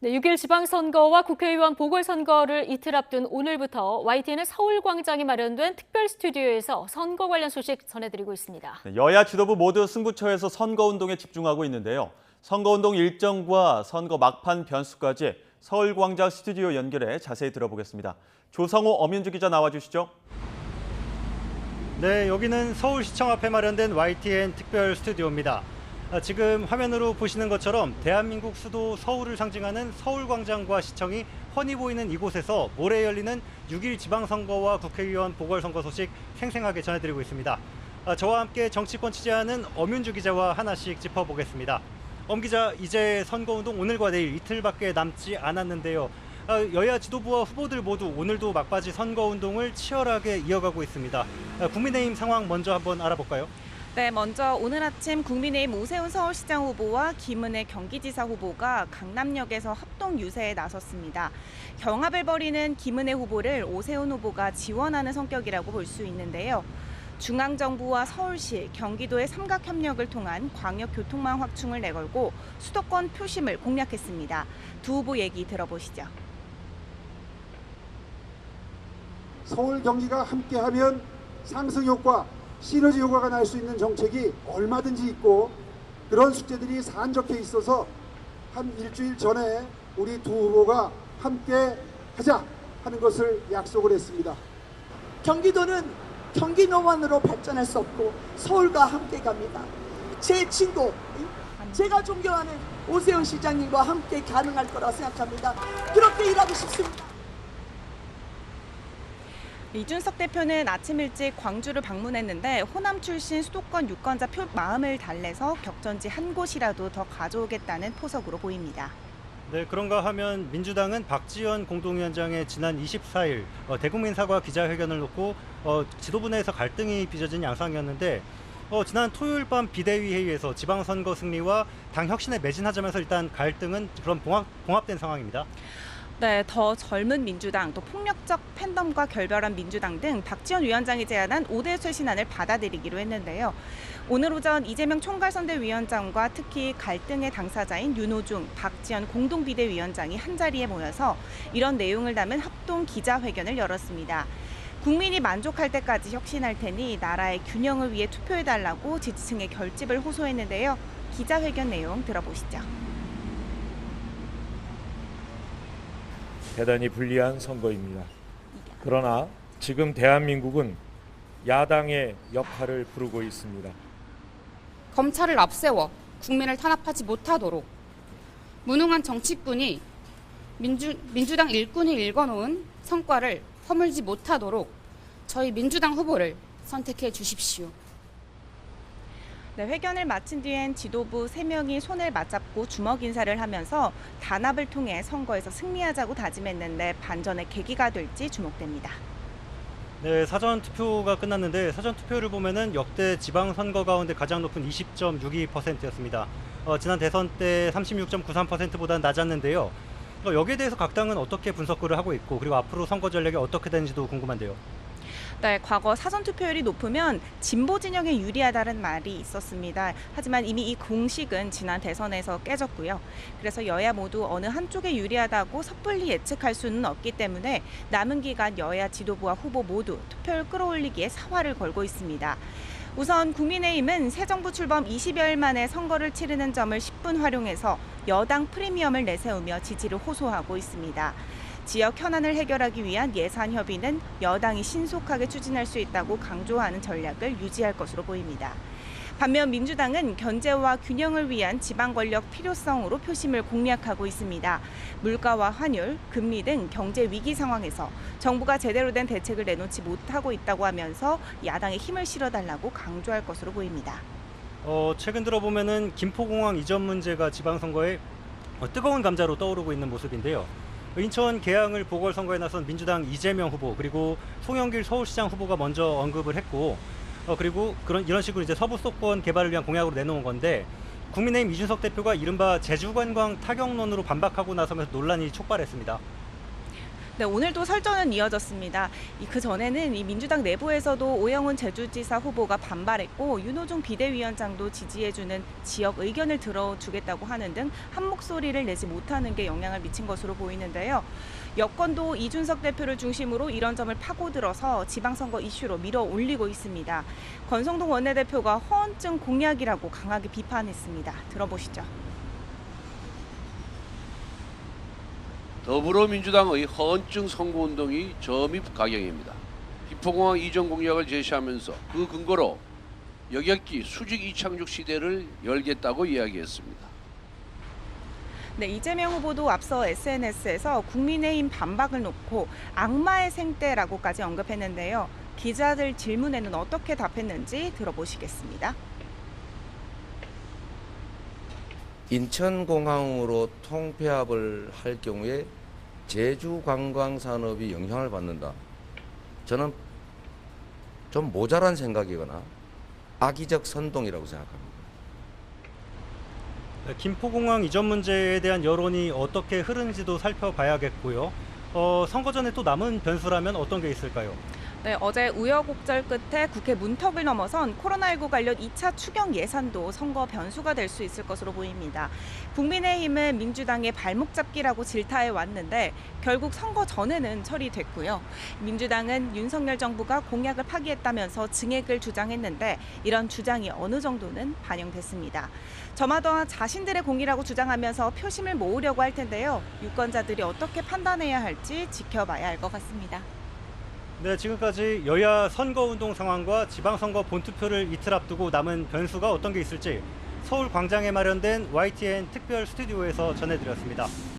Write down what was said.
네, 6일 지방선거와 국회의원 보궐선거를 이틀 앞둔 오늘부터 YTN은 서울광장에 마련된 특별 스튜디오에서 선거 관련 소식 전해드리고 있습니다. 여야 지도부 모두 승부처에서 선거운동에 집중하고 있는데요. 선거운동 일정과 선거 막판 변수까지 서울광장 스튜디오 연결해 자세히 들어보겠습니다. 조성호 엄윤주 기자 나와주시죠. 네, 여기는 서울시청 앞에 마련된 YTN 특별 스튜디오입니다. 지금 화면으로 보시는 것처럼 대한민국 수도 서울을 상징하는 서울광장과 시청이 훤히 보이는 이곳에서 모레 열리는 6일 지방선거와 국회의원 보궐선거 소식 생생하게 전해드리고 있습니다. 저와 함께 정치권 취재하는 엄윤주 기자와 하나씩 짚어보겠습니다. 엄 기자, 이제 선거운동 오늘과 내일 이틀밖에 남지 않았는데요. 여야 지도부와 후보들 모두 오늘도 막바지 선거운동을 치열하게 이어가고 있습니다. 국민의힘 상황 먼저 한번 알아볼까요? 네, 먼저 오늘 아침 국민의힘 오세훈 서울시장 후보와 김은혜 경기지사 후보가 강남역에서 합동 유세에 나섰습니다. 경합을 벌이는 김은혜 후보를 오세훈 후보가 지원하는 성격이라고 볼 수 있는데요. 중앙정부와 서울시, 경기도의 삼각협력을 통한 광역교통망 확충을 내걸고 수도권 표심을 공략했습니다. 두 후보 얘기 들어보시죠. 서울 경기가 함께하면 상승 효과, 시너지 효과가 날 수 있는 정책이 얼마든지 있고 그런 숙제들이 산적해 있어서 한 일주일 전에 우리 두 후보가 함께 하자 하는 것을 약속을 했습니다. 경기도는 경기도만으로 발전할 수 없고 서울과 함께 갑니다. 제 친구, 제가 존경하는 오세훈 시장님과 함께 가능할 거라고 생각합니다. 그렇게 일하고 싶습니다. 이준석 대표는 아침 일찍 광주를 방문했는데 호남 출신 수도권 유권자 표 마음을 달래서 격전지 한 곳이라도 더 가져오겠다는 포석으로 보입니다. 네, 그런가 하면 민주당은 박지원 공동위원장의 지난 24일 대국민 사과 기자회견을 놓고 지도부 내에서 갈등이 빚어진 양상이었는데 지난 토요일 밤 비대위 회의에서 지방선거 승리와 당 혁신에 매진하자면서 일단 갈등은 그런 봉합된 상황입니다. 네, 더 젊은 민주당, 또 폭력적 팬덤과 결별한 민주당 등 박지원 위원장이 제안한 5대 쇄신안을 받아들이기로 했는데요. 오늘 오전 이재명 총괄선대위원장과 특히 갈등의 당사자인 윤호중, 박지원 공동비대위원장이 한자리에 모여서 이런 내용을 담은 합동 기자회견을 열었습니다. 국민이 만족할 때까지 혁신할 테니 나라의 균형을 위해 투표해달라고 지지층의 결집을 호소했는데요. 기자회견 내용 들어보시죠. 대단히 불리한 선거입니다. 그러나 지금 대한민국은 야당의 역할을 부르고 있습니다. 검찰을 앞세워 국민을 탄압하지 못하도록 무능한 정치꾼이 민주당 일꾼이 읽어놓은 성과를 허물지 못하도록 저희 민주당 후보를 선택해 주십시오. 네, 회견을 마친 뒤엔 지도부 3명이 손을 맞잡고 주먹 인사를 하면서 단합을 통해 선거에서 승리하자고 다짐했는데 반전의 계기가 될지 주목됩니다. 네, 사전 투표가 끝났는데 사전 투표를 보면은 역대 지방선거 가운데 가장 높은 20.62%였습니다. 지난 대선 때 36.93%보다는 낮았는데요. 여기에 대해서 각 당은 어떻게 분석을 하고 있고 그리고 앞으로 선거 전략이 어떻게 되는지도 궁금한데요. 네, 과거 사전투표율이 높으면 진보 진영에 유리하다는 말이 있었습니다. 하지만 이미 이 공식은 지난 대선에서 깨졌고요. 그래서 여야 모두 어느 한쪽에 유리하다고 섣불리 예측할 수는 없기 때문에 남은 기간 여야 지도부와 후보 모두 투표율 끌어올리기에 사활을 걸고 있습니다. 우선 국민의힘은 새 정부 출범 20여일 만에 선거를 치르는 점을 10분 활용해서 여당 프리미엄을 내세우며 지지를 호소하고 있습니다. 지역 현안을 해결하기 위한 예산 협의는 여당이 신속하게 추진할 수 있다고 강조하는 전략을 유지할 것으로 보입니다. 반면 민주당은 견제와 균형을 위한 지방 권력 필요성으로 표심을 공략하고 있습니다. 물가와 환율, 금리 등 경제 위기 상황에서 정부가 제대로 된 대책을 내놓지 못하고 있다고 하면서 야당에 힘을 실어달라고 강조할 것으로 보입니다. 최근 들어 보면은 김포공항 이전 문제가 지방선거에 뜨거운 감자로 떠오르고 있는 모습인데요. 인천 계양을 보궐선거에 나선 민주당 이재명 후보 그리고 송영길 서울시장 후보가 먼저 언급을 했고 그리고 이런 식으로 이제 서부 수도권 개발을 위한 공약으로 내놓은 건데 국민의힘 이준석 대표가 이른바 제주관광 타격론으로 반박하고 나서면서 논란이 촉발했습니다. 네, 오늘도 설전은 이어졌습니다. 그 전에는 이 민주당 내부에서도 오영훈 제주지사 후보가 반발했고 윤호중 비대위원장도 지지해주는 지역 의견을 들어주겠다고 하는 등 한 목소리를 내지 못하는 게 영향을 미친 것으로 보이는데요. 여권도 이준석 대표를 중심으로 이런 점을 파고들어서 지방선거 이슈로 밀어올리고 있습니다. 권성동 원내대표가 허언증 공약이라고 강하게 비판했습니다. 들어보시죠. 더불어민주당의 허언증 선거운동이 점입 가경입니다. 비포공항 이전 공약을 제시하면서 그 근거로 여객기 수직 이착륙 시대를 열겠다고 이야기했습니다. 네, 이재명 후보도 앞서 SNS에서 국민의힘 반박을 놓고 악마의 생떼라고까지 언급했는데요. 기자들 질문에는 어떻게 답했는지 들어보시겠습니다. 인천공항으로 통폐합을 할 경우에 제주 관광산업이 영향을 받는다. 저는 좀 모자란 생각이거나 악의적 선동이라고 생각합니다. 김포공항 이전 문제에 대한 여론이 어떻게 흐르는지도 살펴봐야겠고요. 선거 전에 또 남은 변수라면 어떤 게 있을까요? 네, 어제 우여곡절 끝에 국회 문턱을 넘어선 코로나19 관련 2차 추경 예산도 선거 변수가 될 수 있을 것으로 보입니다. 국민의힘은 민주당의 발목 잡기라고 질타해 왔는데 결국 선거 전에는 처리됐고요. 민주당은 윤석열 정부가 공약을 파기했다면서 증액을 주장했는데 이런 주장이 어느 정도는 반영됐습니다. 저마다 자신들의 공이라고 주장하면서 표심을 모으려고 할 텐데요. 유권자들이 어떻게 판단해야 할지 지켜봐야 할 것 같습니다. 네, 지금까지 여야 선거운동 상황과 지방선거 본투표를 이틀 앞두고 남은 변수가 어떤 게 있을지 서울 광장에 마련된 YTN 특별 스튜디오에서 전해드렸습니다.